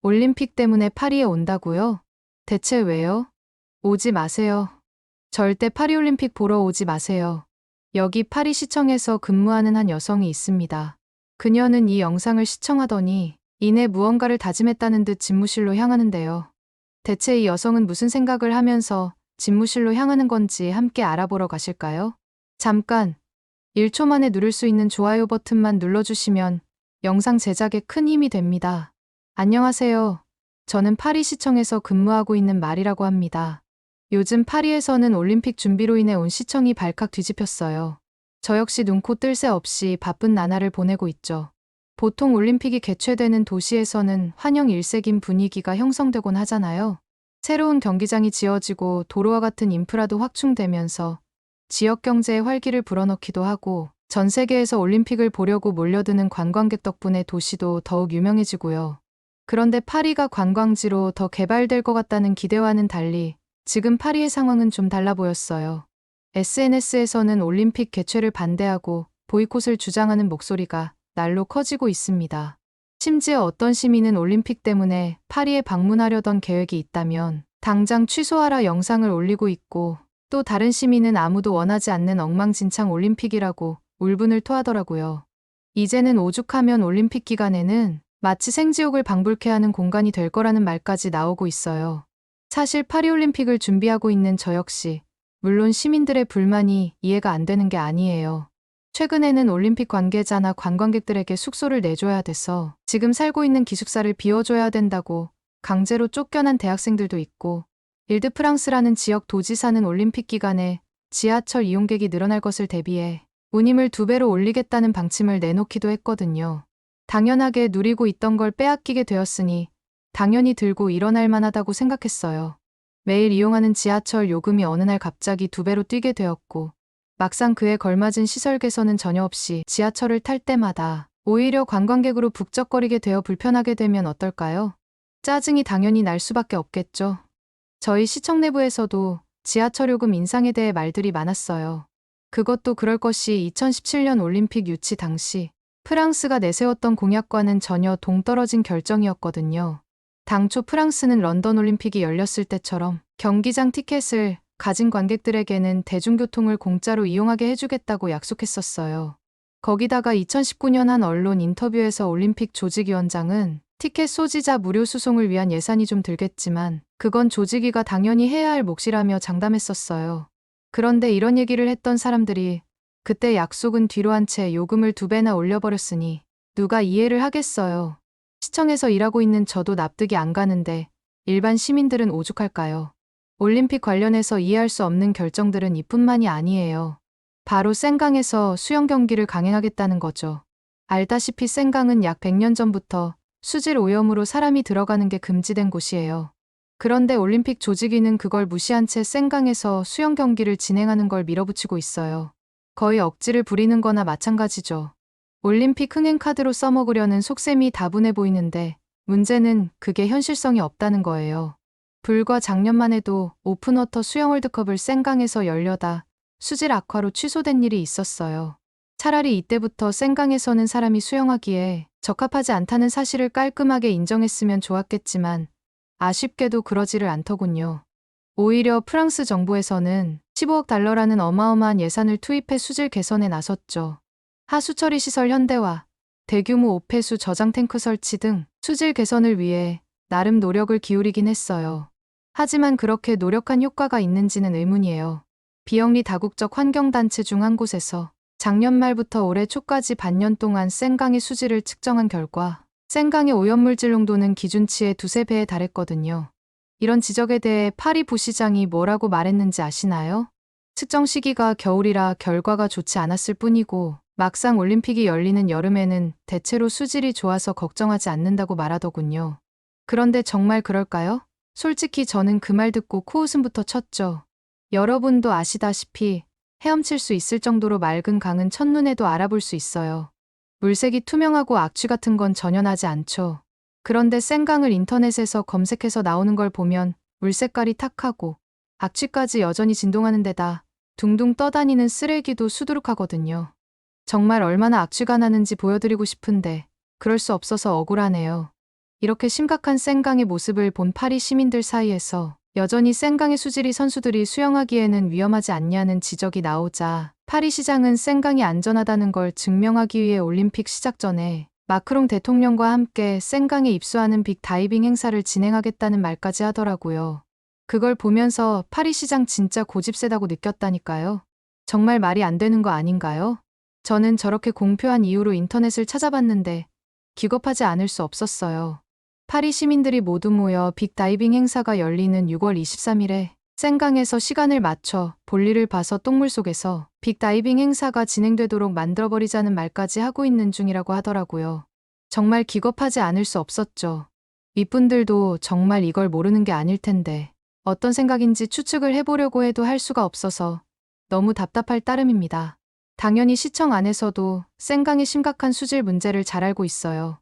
올림픽 때문에 파리에 온다고요? 대체 왜요? 오지 마세요. 절대 파리올림픽 보러 오지 마세요. 여기 파리시청에서 근무하는 한 여성이 있습니다. 그녀는 이 영상을 시청하더니 이내 무언가를 다짐했다는 듯 집무실로 향하는데요. 대체 이 여성은 무슨 생각을 하면서 집무실로 향하는 건지 함께 알아보러 가실까요? 잠깐, 1초 만에 누를 수 있는 좋아요 버튼만 눌러주시면 영상 제작에 큰 힘이 됩니다. 안녕하세요. 저는 파리시청에서 근무하고 있는 말이라고 합니다. 요즘 파리에서는 올림픽 준비로 인해 온 시청이 발칵 뒤집혔어요. 저 역시 눈코 뜰 새 없이 바쁜 나날을 보내고 있죠. 보통 올림픽이 개최되는 도시에서는 환영 일색인 분위기가 형성되곤 하잖아요. 새로운 경기장이 지어지고 도로와 같은 인프라도 확충되면서 지역 경제에 활기를 불어넣기도 하고 전 세계에서 올림픽을 보려고 몰려드는 관광객 덕분에 도시도 더욱 유명해지고요. 그런데 파리가 관광지로 더 개발될 것 같다는 기대와는 달리 지금 파리의 상황은 좀 달라 보였어요. SNS에서는 올림픽 개최를 반대하고 보이콧을 주장하는 목소리가 날로 커지고 있습니다. 심지어 어떤 시민은 올림픽 때문에 파리에 방문하려던 계획이 있다면 당장 취소하라 영상을 올리고 있고, 또 다른 시민은 아무도 원하지 않는 엉망진창 올림픽이라고 울분을 토하더라고요. 이제는 오죽하면 올림픽 기간에는 마치 생지옥을 방불케 하는 공간이 될 거라는 말까지 나오고 있어요. 사실 파리올림픽을 준비하고 있는 저 역시 물론 시민들의 불만이 이해가 안 되는 게 아니에요. 최근에는 올림픽 관계자나 관광객들에게 숙소를 내줘야 돼서 지금 살고 있는 기숙사를 비워줘야 된다고 강제로 쫓겨난 대학생들도 있고, 일드프랑스라는 지역 도지사는 올림픽 기간에 지하철 이용객이 늘어날 것을 대비해 운임을 2배로 올리겠다는 방침을 내놓기도 했거든요. 당연하게 누리고 있던 걸 빼앗기게 되었으니 당연히 들고 일어날 만하다고 생각했어요. 매일 이용하는 지하철 요금이 어느 날 갑자기 2배로 뛰게 되었고, 막상 그에 걸맞은 시설 개선은 전혀 없이 지하철을 탈 때마다 오히려 관광객으로 북적거리게 되어 불편하게 되면 어떨까요? 짜증이 당연히 날 수밖에 없겠죠. 저희 시청 내부에서도 지하철 요금 인상에 대해 말들이 많았어요. 그것도 그럴 것이 2017년 올림픽 유치 당시 프랑스가 내세웠던 공약과는 전혀 동떨어진 결정이었거든요. 당초 프랑스는 런던 올림픽이 열렸을 때처럼 경기장 티켓을 가진 관객들에게는 대중교통을 공짜로 이용하게 해주겠다고 약속했었어요. 거기다가 2019년 한 언론 인터뷰에서 올림픽 조직위원장은 티켓 소지자 무료 수송을 위한 예산이 좀 들겠지만 그건 조직위가 당연히 해야 할 몫이라며 장담했었어요. 그런데 이런 얘기를 했던 사람들이 그때 약속은 뒤로 한 채 요금을 2배나 올려버렸으니 누가 이해를 하겠어요. 시청에서 일하고 있는 저도 납득이 안 가는데 일반 시민들은 오죽할까요? 올림픽 관련해서 이해할 수 없는 결정들은 이뿐만이 아니에요. 바로 센강에서 수영 경기를 강행하겠다는 거죠. 알다시피 센강은 약 100년 전부터 수질 오염으로 사람이 들어가는 게 금지된 곳이에요. 그런데 올림픽 조직위는 그걸 무시한 채 센강에서 수영 경기를 진행하는 걸 밀어붙이고 있어요. 거의 억지를 부리는 거나 마찬가지죠. 올림픽 흥행 카드로 써먹으려는 속셈이 다분해 보이는데 문제는 그게 현실성이 없다는 거예요. 불과 작년만 해도 오픈워터 수영 월드컵을 센강에서 열려다 수질 악화로 취소된 일이 있었어요. 차라리 이때부터 센강에서는 사람이 수영하기에 적합하지 않다는 사실을 깔끔하게 인정했으면 좋았겠지만 아쉽게도 그러지를 않더군요. 오히려 프랑스 정부에서는 15억 달러라는 어마어마한 예산을 투입해 수질 개선에 나섰죠. 하수 처리 시설 현대화, 대규모 오폐수 저장 탱크 설치 등 수질 개선을 위해 나름 노력을 기울이긴 했어요. 하지만 그렇게 노력한 효과가 있는지는 의문이에요. 비영리 다국적 환경단체 중 한 곳에서 작년 말부터 올해 초까지 반년 동안 센강의 수질을 측정한 결과 센강의 오염물질 농도는 기준치의 2~3배에 달했거든요. 이런 지적에 대해 파리 부시장이 뭐라고 말했는지 아시나요? 측정 시기가 겨울이라 결과가 좋지 않았을 뿐이고 막상 올림픽이 열리는 여름에는 대체로 수질이 좋아서 걱정하지 않는다고 말하더군요. 그런데 정말 그럴까요? 솔직히 저는 그 말 듣고 코웃음부터 쳤죠. 여러분도 아시다시피 헤엄칠 수 있을 정도로 맑은 강은 첫눈에도 알아볼 수 있어요. 물색이 투명하고 악취 같은 건 전혀 나지 않죠. 그런데 센강을 인터넷에서 검색해서 나오는 걸 보면 물 색깔이 탁하고 악취까지 여전히 진동하는 데다 둥둥 떠다니는 쓰레기도 수두룩하거든요. 정말 얼마나 악취가 나는지 보여드리고 싶은데 그럴 수 없어서 억울하네요. 이렇게 심각한 센강의 모습을 본 파리 시민들 사이에서 여전히 센강의 수질이 선수들이 수영하기에는 위험하지 않냐는 지적이 나오자 파리 시장은 센강이 안전하다는 걸 증명하기 위해 올림픽 시작 전에 마크롱 대통령과 함께 센강에 입수하는 빅다이빙 행사를 진행하겠다는 말까지 하더라고요. 그걸 보면서 파리 시장 진짜 고집세다고 느꼈다니까요. 정말 말이 안 되는 거 아닌가요? 저는 저렇게 공표한 이후로 인터넷을 찾아봤는데 기겁하지 않을 수 없었어요. 파리 시민들이 모두 모여 빅다이빙 행사가 열리는 6월 23일에 센강에서 시간을 맞춰 볼일을 봐서 똥물 속에서 빅다이빙 행사가 진행되도록 만들어버리자는 말까지 하고 있는 중이라고 하더라고요. 정말 기겁하지 않을 수 없었죠. 윗분들도 정말 이걸 모르는 게 아닐 텐데 어떤 생각인지 추측을 해보려고 해도 할 수가 없어서 너무 답답할 따름입니다. 당연히 시청 안에서도 센강의 심각한 수질 문제를 잘 알고 있어요.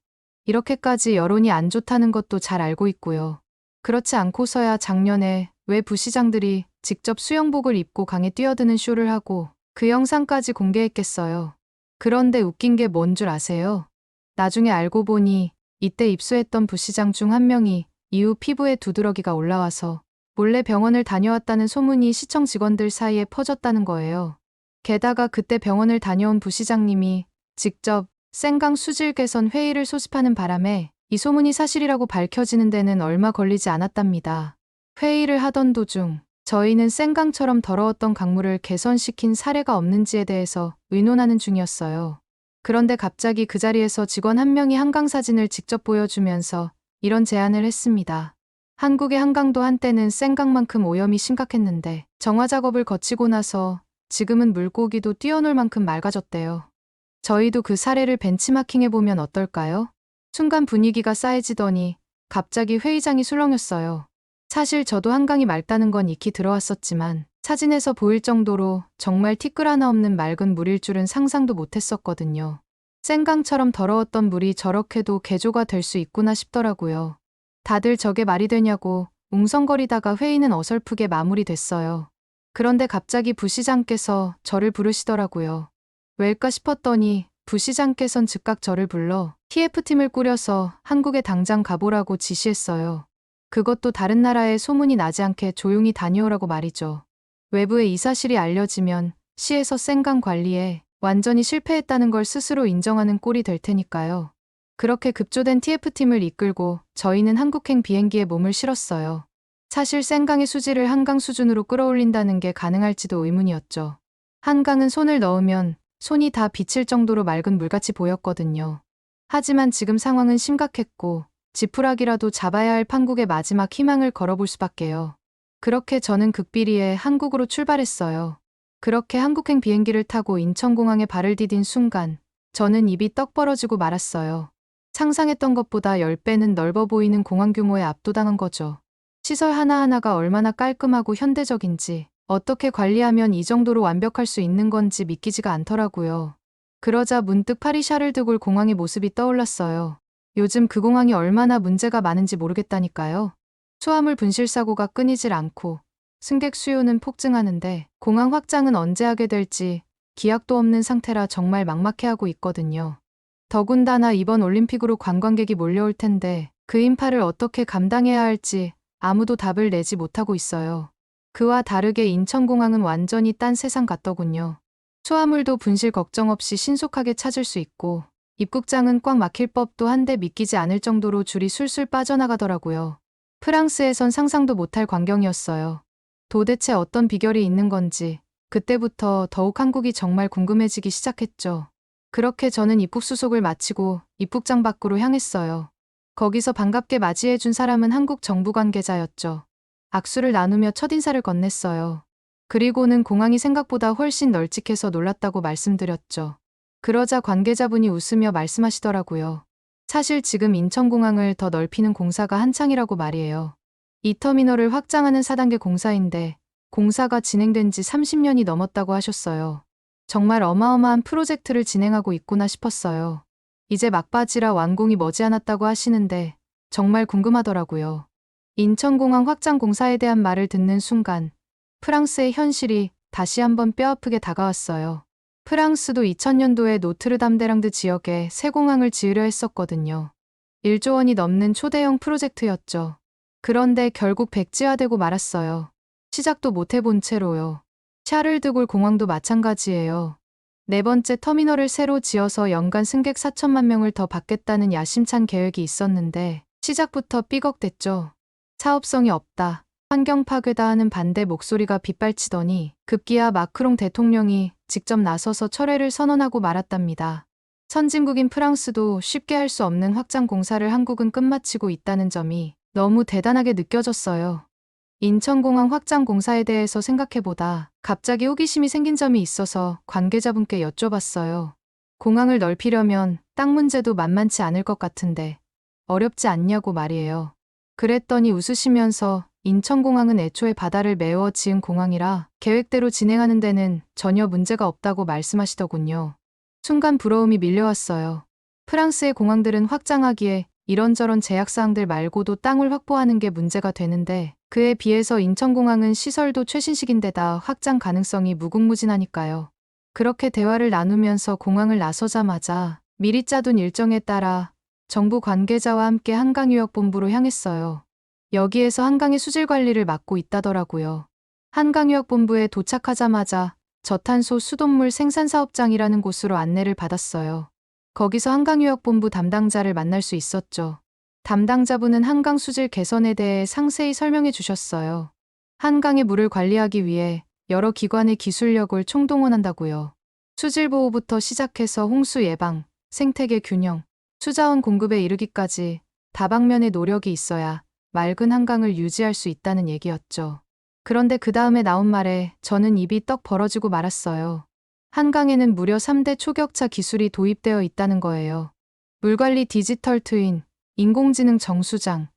이렇게까지 여론이 안 좋다는 것도 잘 알고 있고요. 그렇지 않고서야 작년에 왜 부시장들이 직접 수영복을 입고 강에 뛰어드는 쇼를 하고 그 영상까지 공개했겠어요. 그런데 웃긴 게 뭔 줄 아세요? 나중에 알고 보니 이때 입수했던 부시장 중 한 명이 이후 피부에 두드러기가 올라와서 몰래 병원을 다녀왔다는 소문이 시청 직원들 사이에 퍼졌다는 거예요. 게다가 그때 병원을 다녀온 부시장님이 직접 센강 수질 개선 회의를 소집하는 바람에 이 소문이 사실이라고 밝혀지는 데는 얼마 걸리지 않았답니다. 회의를 하던 도중 저희는 센강처럼 더러웠던 강물을 개선시킨 사례가 없는지에 대해서 의논하는 중이었어요. 그런데 갑자기 그 자리에서 직원 한 명이 한강 사진을 직접 보여주면서 이런 제안을 했습니다. 한국의 한강도 한때는 센강만큼 오염이 심각했는데 정화 작업을 거치고 나서 지금은 물고기도 뛰어놀 만큼 맑아졌대요. 저희도 그 사례를 벤치마킹해보면 어떨까요? 순간 분위기가 싸해지더니 갑자기 회의장이 술렁였어요. 사실 저도 한강이 맑다는 건 익히 들어왔었지만 사진에서 보일 정도로 정말 티끌 하나 없는 맑은 물일 줄은 상상도 못했었거든요. 센강처럼 더러웠던 물이 저렇게도 개조가 될 수 있구나 싶더라고요. 다들 저게 말이 되냐고 웅성거리다가 회의는 어설프게 마무리됐어요. 그런데 갑자기 부시장께서 저를 부르시더라고요. 왜일까 싶었더니 부시장께선 즉각 저를 불러 TF팀을 꾸려서 한국에 당장 가보라고 지시했어요. 그것도 다른 나라에 소문이 나지 않게 조용히 다녀오라고 말이죠. 외부에 이 사실이 알려지면 시에서 센강 관리에 완전히 실패했다는 걸 스스로 인정하는 꼴이 될 테니까요. 그렇게 급조된 TF팀을 이끌고 저희는 한국행 비행기에 몸을 실었어요. 사실 센강의 수질을 한강 수준으로 끌어올린다는 게 가능할지도 의문이었죠. 한강은 손을 넣으면 손이 다 비칠 정도로 맑은 물같이 보였거든요. 하지만 지금 상황은 심각했고 지푸라기라도 잡아야 할 판국의 마지막 희망을 걸어볼 수밖에요. 그렇게 저는 극비리에 한국으로 출발했어요. 그렇게 한국행 비행기를 타고 인천공항에 발을 디딘 순간 저는 입이 떡 벌어지고 말았어요. 상상했던 것보다 10배는 넓어 보이는 공항 규모에 압도당한 거죠. 시설 하나하나가 얼마나 깔끔하고 현대적인지 어떻게 관리하면 이 정도로 완벽할 수 있는 건지 믿기지가 않더라고요. 그러자 문득 파리 샤를드골 공항의 모습이 떠올랐어요. 요즘 그 공항이 얼마나 문제가 많은지 모르겠다니까요. 수화물 분실 사고가 끊이질 않고 승객 수요는 폭증하는데 공항 확장은 언제 하게 될지 기약도 없는 상태라 정말 막막해하고 있거든요. 더군다나 이번 올림픽으로 관광객이 몰려올 텐데 그 인파를 어떻게 감당해야 할지 아무도 답을 내지 못하고 있어요. 그와 다르게 인천공항은 완전히 딴 세상 같더군요. 수화물도 분실 걱정 없이 신속하게 찾을 수 있고 입국장은 꽉 막힐 법도 한데 믿기지 않을 정도로 줄이 술술 빠져나가더라고요. 프랑스에선 상상도 못할 광경이었어요. 도대체 어떤 비결이 있는 건지 그때부터 더욱 한국이 정말 궁금해지기 시작했죠. 그렇게 저는 입국 수속을 마치고 입국장 밖으로 향했어요. 거기서 반갑게 맞이해준 사람은 한국 정부 관계자였죠. 악수를 나누며 첫인사를 건넸어요. 그리고는 공항이 생각보다 훨씬 널찍해서 놀랐다고 말씀드렸죠. 그러자 관계자분이 웃으며 말씀하시더라고요. 사실 지금 인천공항을 더 넓히는 공사가 한창이라고 말이에요. 이 터미널을 확장하는 4단계 공사인데 공사가 진행된 지 30년이 넘었다고 하셨어요. 정말 어마어마한 프로젝트를 진행하고 있구나 싶었어요. 이제 막바지라 완공이 머지않았다고 하시는데 정말 궁금하더라고요. 인천공항 확장 공사에 대한 말을 듣는 순간 프랑스의 현실이 다시 한번 뼈아프게 다가왔어요. 프랑스도 2000년도에 노트르담데랑드 지역에 새 공항을 지으려 했었거든요. 1조 원이 넘는 초대형 프로젝트였죠. 그런데 결국 백지화되고 말았어요. 시작도 못 해본 채로요. 샤를드골 공항도 마찬가지예요. 네 번째 터미널을 새로 지어서 연간 승객 4천만 명을 더 받겠다는 야심찬 계획이 있었는데 시작부터 삐걱댔죠. 사업성이 없다. 환경 파괴다 하는 반대 목소리가 빗발치더니 급기야 마크롱 대통령이 직접 나서서 철회를 선언하고 말았답니다. 선진국인 프랑스도 쉽게 할 수 없는 확장 공사를 한국은 끝마치고 있다는 점이 너무 대단하게 느껴졌어요. 인천공항 확장 공사에 대해서 생각해보다 갑자기 호기심이 생긴 점이 있어서 관계자분께 여쭤봤어요. 공항을 넓히려면 땅 문제도 만만치 않을 것 같은데 어렵지 않냐고 말이에요. 그랬더니 웃으시면서 인천공항은 애초에 바다를 메워 지은 공항이라 계획대로 진행하는 데는 전혀 문제가 없다고 말씀하시더군요. 순간 부러움이 밀려왔어요. 프랑스의 공항들은 확장하기에 이런저런 제약사항들 말고도 땅을 확보하는 게 문제가 되는데 그에 비해서 인천공항은 시설도 최신식인데다 확장 가능성이 무궁무진하니까요. 그렇게 대화를 나누면서 공항을 나서자마자 미리 짜둔 일정에 따라 정부 관계자와 함께 한강유역본부로 향했어요. 여기에서 한강의 수질 관리를 맡고 있다더라고요. 한강유역본부에 도착하자마자 저탄소 수돗물 생산사업장이라는 곳으로 안내를 받았어요. 거기서 한강유역본부 담당자를 만날 수 있었죠. 담당자분은 한강 수질 개선에 대해 상세히 설명해 주셨어요. 한강의 물을 관리하기 위해 여러 기관의 기술력을 총동원한다고요. 수질 보호부터 시작해서 홍수 예방, 생태계 균형, 수자원 공급에 이르기까지 다방면의 노력이 있어야 맑은 한강을 유지할 수 있다는 얘기였죠. 그런데 그 다음에 나온 말에 저는 입이 떡 벌어지고 말았어요. 한강에는 무려 3대 초격차 기술이 도입되어 있다는 거예요. 물관리 디지털 트윈, 인공지능 정수장,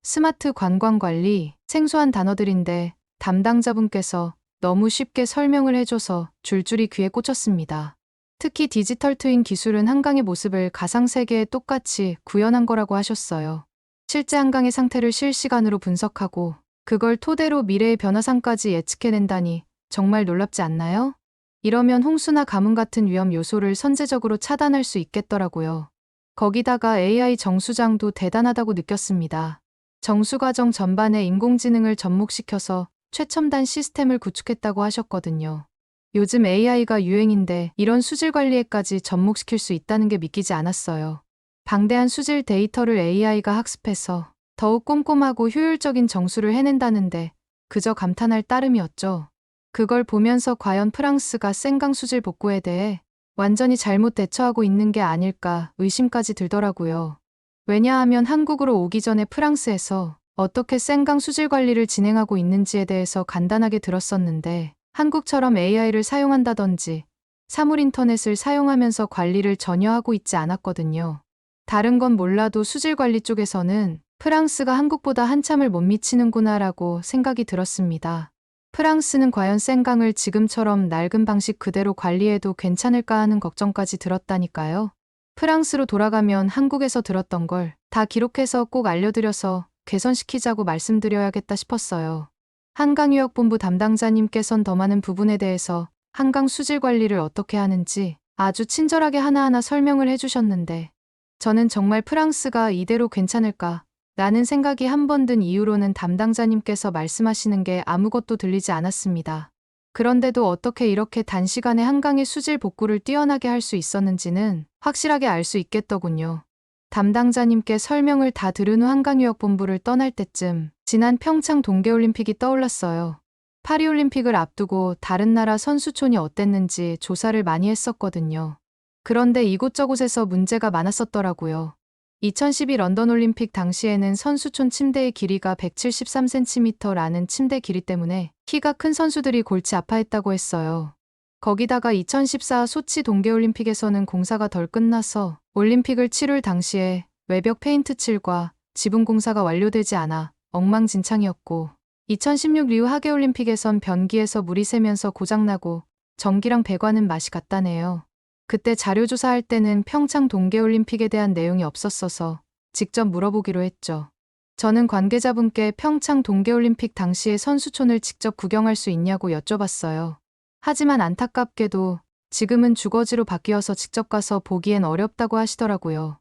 스마트 관광관리, 생소한 단어들인데 담당자분께서 너무 쉽게 설명을 해줘서 줄줄이 귀에 꽂혔습니다. 특히 디지털 트윈 기술은 한강의 모습을 가상세계에 똑같이 구현한 거라고 하셨어요. 실제 한강의 상태를 실시간으로 분석하고 그걸 토대로 미래의 변화상까지 예측해낸다니 정말 놀랍지 않나요? 이러면 홍수나 가뭄 같은 위험 요소를 선제적으로 차단할 수 있겠더라고요. 거기다가 AI 정수장도 대단하다고 느꼈습니다. 정수 과정 전반에 인공지능을 접목시켜서 최첨단 시스템을 구축했다고 하셨거든요. 요즘 AI가 유행인데 이런 수질 관리에까지 접목시킬 수 있다는 게 믿기지 않았어요. 방대한 수질 데이터를 AI가 학습해서 더욱 꼼꼼하고 효율적인 정수를 해낸다는데 그저 감탄할 따름이었죠. 그걸 보면서 과연 프랑스가 생강 수질 복구에 대해 완전히 잘못 대처하고 있는 게 아닐까 의심까지 들더라고요. 왜냐하면 한국으로 오기 전에 프랑스에서 어떻게 생강 수질 관리를 진행하고 있는지에 대해서 간단하게 들었었는데 한국처럼 AI를 사용한다든지 사물 인터넷을 사용하면서 관리를 전혀 하고 있지 않았거든요. 다른 건 몰라도 수질 관리 쪽에서는 프랑스가 한국보다 한참을 못 미치는구나라고 생각이 들었습니다. 프랑스는 과연 생강을 지금처럼 낡은 방식 그대로 관리해도 괜찮을까 하는 걱정까지 들었다니까요. 프랑스로 돌아가면 한국에서 들었던 걸 다 기록해서 꼭 알려드려서 개선시키자고 말씀드려야겠다 싶었어요. 한강유역본부 담당자님께선 더 많은 부분에 대해서 한강 수질 관리를 어떻게 하는지 아주 친절하게 하나하나 설명을 해주셨는데 저는 정말 프랑스가 이대로 괜찮을까? 라는 생각이 한 번 든 이후로는 담당자님께서 말씀하시는 게 아무것도 들리지 않았습니다. 그런데도 어떻게 이렇게 단시간에 한강의 수질 복구를 뛰어나게 할 수 있었는지는 확실하게 알 수 있겠더군요. 담당자님께 설명을 다 들은 후 한강유역본부를 떠날 때쯤 지난 평창 동계올림픽이 떠올랐어요. 파리올림픽을 앞두고 다른 나라 선수촌이 어땠는지 조사를 많이 했었거든요. 그런데 이곳저곳에서 문제가 많았었더라고요. 2012 런던 올림픽 당시에는 선수촌 침대의 길이가 173cm라는 침대 길이 때문에 키가 큰 선수들이 골치 아파했다고 했어요. 거기다가 2014 소치 동계올림픽에서는 공사가 덜 끝나서 올림픽을 치룰 당시에 외벽 페인트 칠과 지붕 공사가 완료되지 않아 엉망진창이었고 2016 리우 하계올림픽에선 변기에서 물이 새면서 고장나고 전기랑 배관은 맛이 갔다네요. 그때 자료조사할 때는 평창 동계올림픽에 대한 내용이 없었어서 직접 물어보기로 했죠. 저는 관계자분께 평창 동계올림픽 당시의 선수촌을 직접 구경할 수 있냐고 여쭤봤어요. 하지만 안타깝게도 지금은 주거지로 바뀌어서 직접 가서 보기엔 어렵다고 하시더라고요.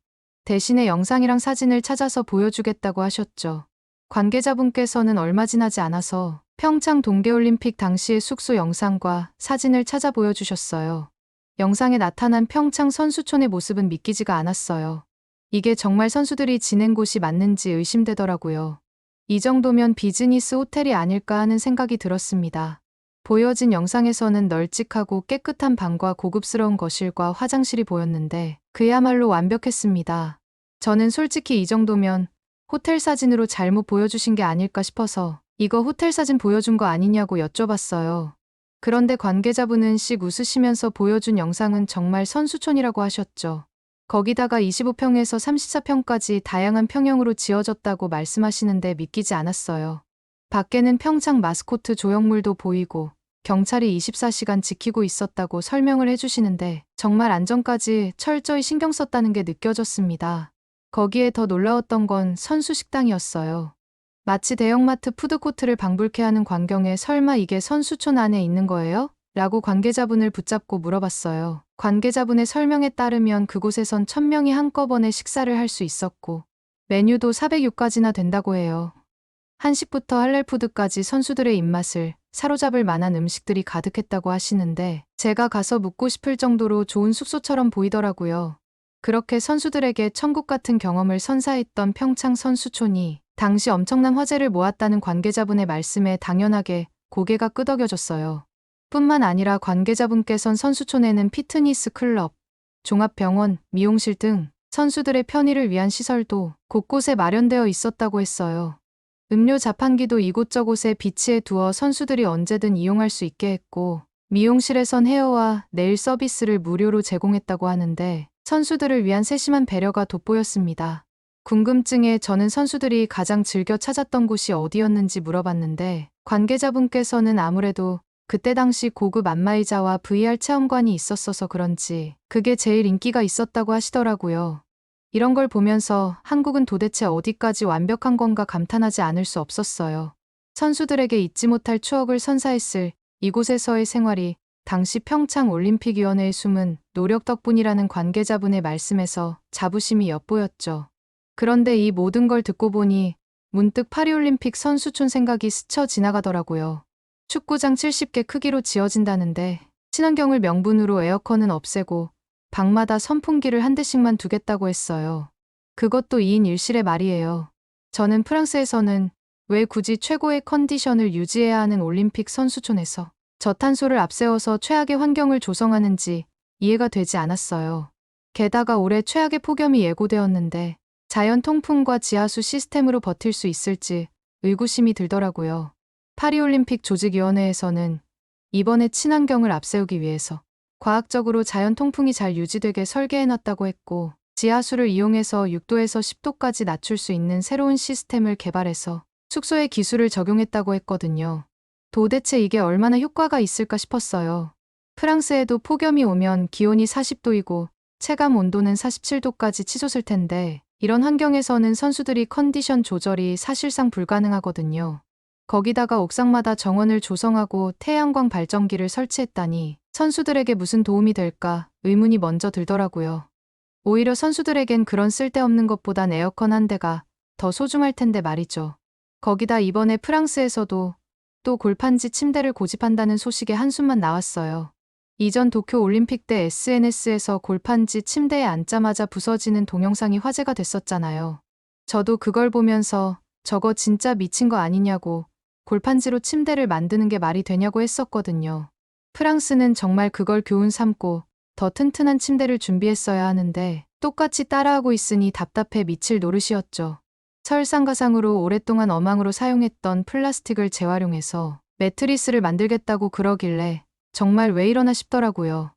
대신에 영상이랑 사진을 찾아서 보여주겠다고 하셨죠. 관계자분께서는 얼마 지나지 않아서 평창 동계올림픽 당시의 숙소 영상과 사진을 찾아 보여주셨어요. 영상에 나타난 평창 선수촌의 모습은 믿기지가 않았어요. 이게 정말 선수들이 지낸 곳이 맞는지 의심되더라고요. 이 정도면 비즈니스 호텔이 아닐까 하는 생각이 들었습니다. 보여진 영상에서는 널찍하고 깨끗한 방과 고급스러운 거실과 화장실이 보였는데 그야말로 완벽했습니다. 저는 솔직히 이 정도면 호텔 사진으로 잘못 보여주신 게 아닐까 싶어서 이거 호텔 사진 보여준 거 아니냐고 여쭤봤어요. 그런데 관계자분은 씩 웃으시면서 보여준 영상은 정말 선수촌이라고 하셨죠. 거기다가 25평에서 34평까지 다양한 평형으로 지어졌다고 말씀하시는데 믿기지 않았어요. 밖에는 평창 마스코트 조형물도 보이고 경찰이 24시간 지키고 있었다고 설명을 해주시는데 정말 안전까지 철저히 신경 썼다는 게 느껴졌습니다. 거기에 더 놀라웠던 건 선수 식당이었어요. 마치 대형마트 푸드코트를 방불케 하는 광경에 설마 이게 선수촌 안에 있는 거예요? 라고 관계자분을 붙잡고 물어봤어요. 관계자분의 설명에 따르면 그곳에선 1000명이 한꺼번에 식사를 할 수 있었고 메뉴도 406가지나 된다고 해요. 한식부터 할랄푸드까지 선수들의 입맛을 사로잡을 만한 음식들이 가득했다고 하시는데 제가 가서 묵고 싶을 정도로 좋은 숙소처럼 보이더라고요. 그렇게 선수들에게 천국 같은 경험을 선사했던 평창 선수촌이 당시 엄청난 화제를 모았다는 관계자분의 말씀에 당연하게 고개가 끄덕여졌어요. 뿐만 아니라 관계자분께선 선수촌에는 피트니스 클럽, 종합병원, 미용실 등 선수들의 편의를 위한 시설도 곳곳에 마련되어 있었다고 했어요. 음료 자판기도 이곳저곳에 비치해 두어 선수들이 언제든 이용할 수 있게 했고 미용실에선 헤어와 네일 서비스를 무료로 제공했다고 하는데 선수들을 위한 세심한 배려가 돋보였습니다. 궁금증에 저는 선수들이 가장 즐겨 찾았던 곳이 어디였는지 물어봤는데 관계자분께서는 아무래도 그때 당시 고급 안마의자와 VR 체험관이 있었어서 그런지 그게 제일 인기가 있었다고 하시더라고요. 이런 걸 보면서 한국은 도대체 어디까지 완벽한 건가 감탄하지 않을 수 없었어요. 선수들에게 잊지 못할 추억을 선사했을 이곳에서의 생활이 당시 평창올림픽위원회의 숨은 노력 덕분이라는 관계자분의 말씀에서 자부심이 엿보였죠. 그런데 이 모든 걸 듣고 보니 문득 파리올림픽 선수촌 생각이 스쳐 지나가더라고요. 축구장 70개 크기로 지어진다는데 친환경을 명분으로 에어컨은 없애고 방마다 선풍기를 한 대씩만 두겠다고 했어요. 그것도 2인 1실에 말이에요. 저는 프랑스에서는 왜 굳이 최고의 컨디션을 유지해야 하는 올림픽 선수촌에서 저탄소를 앞세워서 최악의 환경을 조성하는지 이해가 되지 않았어요. 게다가 올해 최악의 폭염이 예고되었는데 자연 통풍과 지하수 시스템으로 버틸 수 있을지 의구심이 들더라고요. 파리올림픽 조직위원회에서는 이번에 친환경을 앞세우기 위해서 과학적으로 자연 통풍이 잘 유지되게 설계해놨다고 했고 지하수를 이용해서 6도에서 10도까지 낮출 수 있는 새로운 시스템을 개발해서 숙소에 기술을 적용했다고 했거든요. 도대체 이게 얼마나 효과가 있을까 싶었어요. 프랑스에도 폭염이 오면 기온이 40도이고 체감 온도는 47도까지 치솟을 텐데 이런 환경에서는 선수들이 컨디션 조절이 사실상 불가능하거든요. 거기다가 옥상마다 정원을 조성하고 태양광 발전기를 설치했다니 선수들에게 무슨 도움이 될까 의문이 먼저 들더라고요. 오히려 선수들에겐 그런 쓸데없는 것보단 에어컨 한 대가 더 소중할 텐데 말이죠. 거기다 이번에 프랑스에서도 또 골판지 침대를 고집한다는 소식에 한숨만 나왔어요. 이전 도쿄 올림픽 때 SNS에서 골판지 침대에 앉자마자 부서지는 동영상이 화제가 됐었잖아요. 저도 그걸 보면서 저거 진짜 미친 거 아니냐고 골판지로 침대를 만드는 게 말이 되냐고 했었거든요. 프랑스는 정말 그걸 교훈 삼고 더 튼튼한 침대를 준비했어야 하는데 똑같이 따라하고 있으니 답답해 미칠 노릇이었죠. 설상가상으로 오랫동안 어망으로 사용했던 플라스틱을 재활용해서 매트리스를 만들겠다고 그러길래 정말 왜 이러나 싶더라고요.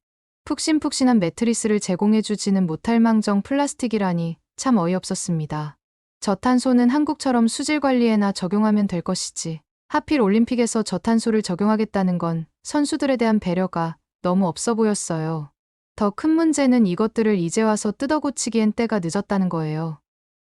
푹신푹신한 매트리스를 제공해주지는 못할 망정 플라스틱이라니 참 어이없었습니다. 저탄소는 한국처럼 수질 관리에나 적용하면 될 것이지. 하필 올림픽에서 저탄소를 적용하겠다는 건 선수들에 대한 배려가 너무 없어 보였어요. 더 큰 문제는 이것들을 이제 와서 뜯어고치기엔 때가 늦었다는 거예요.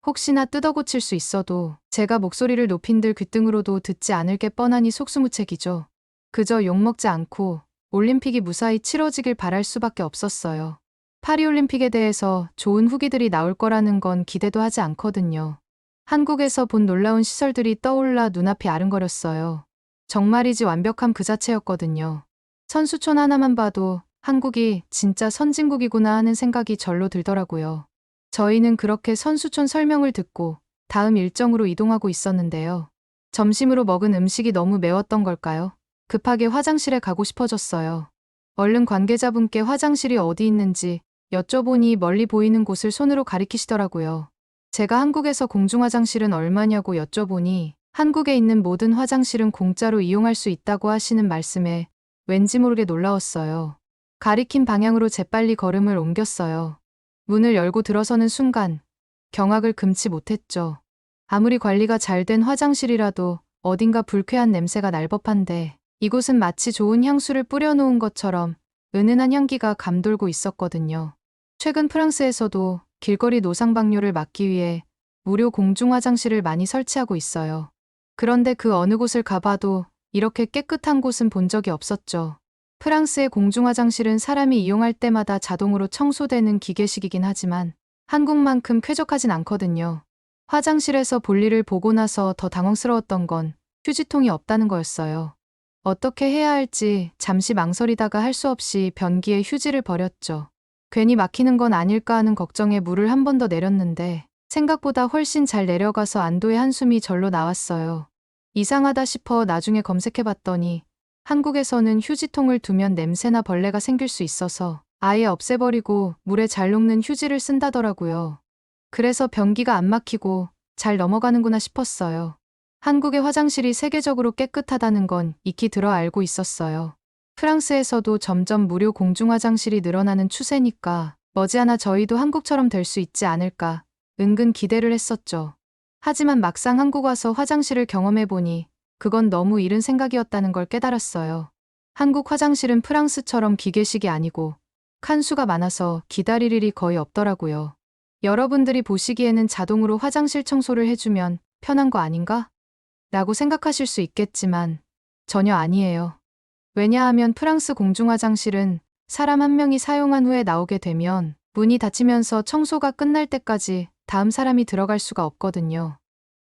혹시나 뜯어고칠 수 있어도 제가 목소리를 높인들 귓등으로도 듣지 않을 게 뻔하니 속수무책이죠. 그저 욕먹지 않고 올림픽이 무사히 치러지길 바랄 수밖에 없었어요. 파리올림픽에 대해서 좋은 후기들이 나올 거라는 건 기대도 하지 않거든요. 한국에서 본 놀라운 시설들이 떠올라 눈앞이 아른거렸어요. 정말이지 완벽함 그 자체였거든요. 선수촌 하나만 봐도 한국이 진짜 선진국이구나 하는 생각이 절로 들더라고요. 저희는 그렇게 선수촌 설명을 듣고 다음 일정으로 이동하고 있었는데요. 점심으로 먹은 음식이 너무 매웠던 걸까요? 급하게 화장실에 가고 싶어졌어요. 얼른 관계자분께 화장실이 어디 있는지 여쭤보니 멀리 보이는 곳을 손으로 가리키시더라고요. 제가 한국에서 공중화장실은 얼마냐고 여쭤보니 한국에 있는 모든 화장실은 공짜로 이용할 수 있다고 하시는 말씀에 왠지 모르게 놀라웠어요. 가리킨 방향으로 재빨리 걸음을 옮겼어요. 문을 열고 들어서는 순간 경악을 금치 못했죠. 아무리 관리가 잘 된 화장실이라도 어딘가 불쾌한 냄새가 날 법한데 이곳은 마치 좋은 향수를 뿌려놓은 것처럼 은은한 향기가 감돌고 있었거든요. 최근 프랑스에서도 길거리 노상방뇨를 막기 위해 무료 공중화장실을 많이 설치하고 있어요. 그런데 그 어느 곳을 가봐도 이렇게 깨끗한 곳은 본 적이 없었죠. 프랑스의 공중화장실은 사람이 이용할 때마다 자동으로 청소되는 기계식이긴 하지만 한국만큼 쾌적하진 않거든요. 화장실에서 볼일을 보고 나서 더 당황스러웠던 건 휴지통이 없다는 거였어요. 어떻게 해야 할지 잠시 망설이다가 할 수 없이 변기에 휴지를 버렸죠. 괜히 막히는 건 아닐까 하는 걱정에 물을 한 번 더 내렸는데 생각보다 훨씬 잘 내려가서 안도의 한숨이 절로 나왔어요. 이상하다 싶어 나중에 검색해봤더니 한국에서는 휴지통을 두면 냄새나 벌레가 생길 수 있어서 아예 없애버리고 물에 잘 녹는 휴지를 쓴다더라고요. 그래서 변기가 안 막히고 잘 넘어가는구나 싶었어요. 한국의 화장실이 세계적으로 깨끗하다는 건 익히 들어 알고 있었어요. 프랑스에서도 점점 무료 공중화장실이 늘어나는 추세니까 머지않아 저희도 한국처럼 될 수 있지 않을까 은근 기대를 했었죠. 하지만 막상 한국 와서 화장실을 경험해보니 그건 너무 이른 생각이었다는 걸 깨달았어요. 한국 화장실은 프랑스처럼 기계식이 아니고 칸수가 많아서 기다릴 일이 거의 없더라고요. 여러분들이 보시기에는 자동으로 화장실 청소를 해주면 편한 거 아닌가? 라고 생각하실 수 있겠지만 전혀 아니에요. 왜냐하면 프랑스 공중화장실은 사람 한 명이 사용한 후에 나오게 되면 문이 닫히면서 청소가 끝날 때까지 다음 사람이 들어갈 수가 없거든요.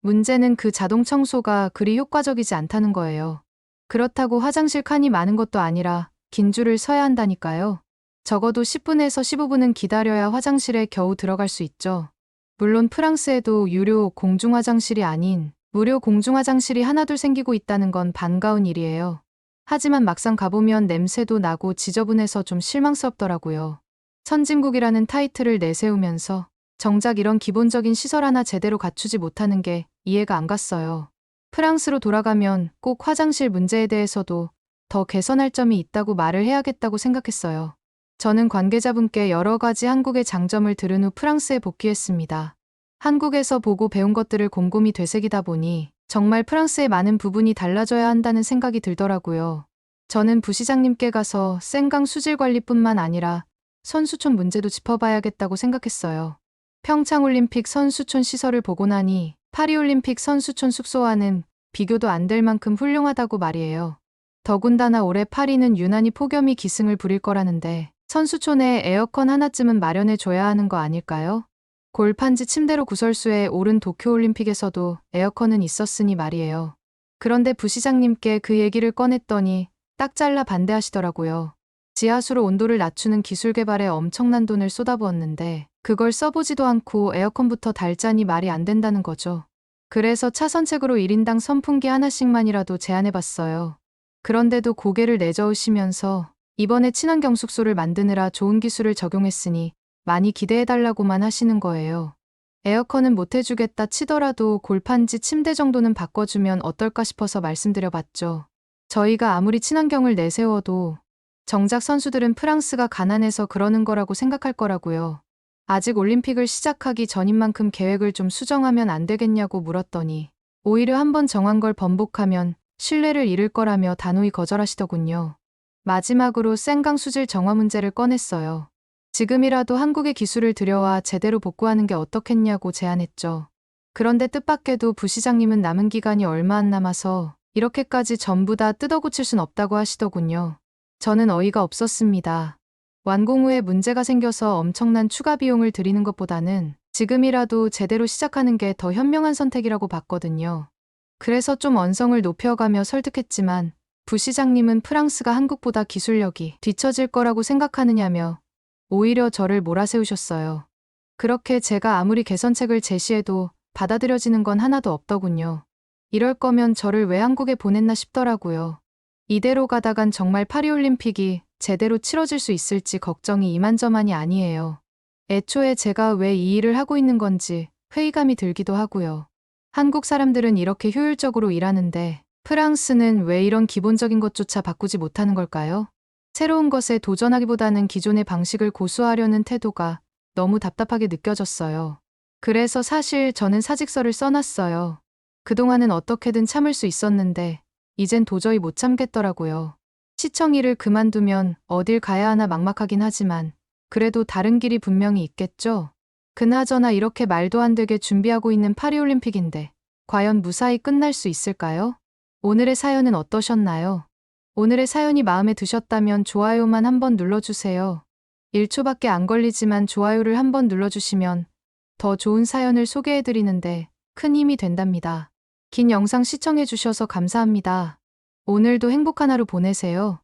문제는 그 자동 청소가 그리 효과적이지 않다는 거예요. 그렇다고 화장실 칸이 많은 것도 아니라 긴 줄을 서야 한다니까요. 적어도 10분에서 15분은 기다려야 화장실에 겨우 들어갈 수 있죠. 물론 프랑스에도 유료 공중화장실이 아닌 무료 공중화장실이 하나둘 생기고 있다는 건 반가운 일이에요. 하지만 막상 가보면 냄새도 나고 지저분해서 좀 실망스럽더라고요. 선진국이라는 타이틀을 내세우면서 정작 이런 기본적인 시설 하나 제대로 갖추지 못하는 게 이해가 안 갔어요. 프랑스로 돌아가면 꼭 화장실 문제에 대해서도 더 개선할 점이 있다고 말을 해야겠다고 생각했어요. 저는 관계자분께 여러 가지 한국의 장점을 들은 후 프랑스에 복귀했습니다. 한국에서 보고 배운 것들을 곰곰이 되새기다 보니 정말 프랑스의 많은 부분이 달라져야 한다는 생각이 들더라고요. 저는 부시장님께 가서 생강 수질 관리뿐만 아니라 선수촌 문제도 짚어봐야겠다고 생각했어요. 평창올림픽 선수촌 시설을 보고 나니 파리올림픽 선수촌 숙소와는 비교도 안 될 만큼 훌륭하다고 말이에요. 더군다나 올해 파리는 유난히 폭염이 기승을 부릴 거라는데 선수촌에 에어컨 하나쯤은 마련해줘야 하는 거 아닐까요? 골판지 침대로 구설수에 오른 도쿄올림픽에서도 에어컨은 있었으니 말이에요. 그런데 부시장님께 그 얘기를 꺼냈더니 딱 잘라 반대하시더라고요. 지하수로 온도를 낮추는 기술 개발에 엄청난 돈을 쏟아부었는데 그걸 써보지도 않고 에어컨부터 달자니 말이 안 된다는 거죠. 그래서 차선책으로 1인당 선풍기 하나씩만이라도 제안해봤어요. 그런데도 고개를 내저으시면서 이번에 친환경 숙소를 만드느라 좋은 기술을 적용했으니 많이 기대해달라고만 하시는 거예요. 에어컨은 못해주겠다 치더라도 골판지 침대 정도는 바꿔주면 어떨까 싶어서 말씀드려봤죠. 저희가 아무리 친환경을 내세워도 정작 선수들은 프랑스가 가난해서 그러는 거라고 생각할 거라고요. 아직 올림픽을 시작하기 전인 만큼 계획을 좀 수정하면 안 되겠냐고 물었더니 오히려 한번 정한 걸 번복하면 신뢰를 잃을 거라며 단호히 거절하시더군요. 마지막으로 생강 수질 정화 문제를 꺼냈어요. 지금이라도 한국의 기술을 들여와 제대로 복구하는 게 어떻겠냐고 제안했죠. 그런데 뜻밖에도 부시장님은 남은 기간이 얼마 안 남아서 이렇게까지 전부 다 뜯어고칠 순 없다고 하시더군요. 저는 어이가 없었습니다. 완공 후에 문제가 생겨서 엄청난 추가 비용을 들이는 것보다는 지금이라도 제대로 시작하는 게 더 현명한 선택이라고 봤거든요. 그래서 좀 언성을 높여가며 설득했지만 부시장님은 프랑스가 한국보다 기술력이 뒤처질 거라고 생각하느냐며 오히려 저를 몰아세우셨어요. 그렇게 제가 아무리 개선책을 제시해도 받아들여지는 건 하나도 없더군요. 이럴 거면 저를 왜 한국에 보냈나 싶더라고요. 이대로 가다간 정말 파리올림픽이 제대로 치러질 수 있을지 걱정이 이만저만이 아니에요. 애초에 제가 왜 이 일을 하고 있는 건지 회의감이 들기도 하고요. 한국 사람들은 이렇게 효율적으로 일하는데 프랑스는 왜 이런 기본적인 것조차 바꾸지 못하는 걸까요? 새로운 것에 도전하기보다는 기존의 방식을 고수하려는 태도가 너무 답답하게 느껴졌어요. 그래서 사실 저는 사직서를 써놨어요. 그동안은 어떻게든 참을 수 있었는데 이젠 도저히 못 참겠더라고요. 시청 일을 그만두면 어딜 가야 하나 막막하긴 하지만 그래도 다른 길이 분명히 있겠죠? 그나저나 이렇게 말도 안 되게 준비하고 있는 파리올림픽인데 과연 무사히 끝날 수 있을까요? 오늘의 사연은 어떠셨나요? 오늘의 사연이 마음에 드셨다면 좋아요만 한번 눌러주세요. 1초밖에 안 걸리지만 좋아요를 한번 눌러주시면 더 좋은 사연을 소개해드리는데 큰 힘이 된답니다. 긴 영상 시청해주셔서 감사합니다. 오늘도 행복한 하루 보내세요.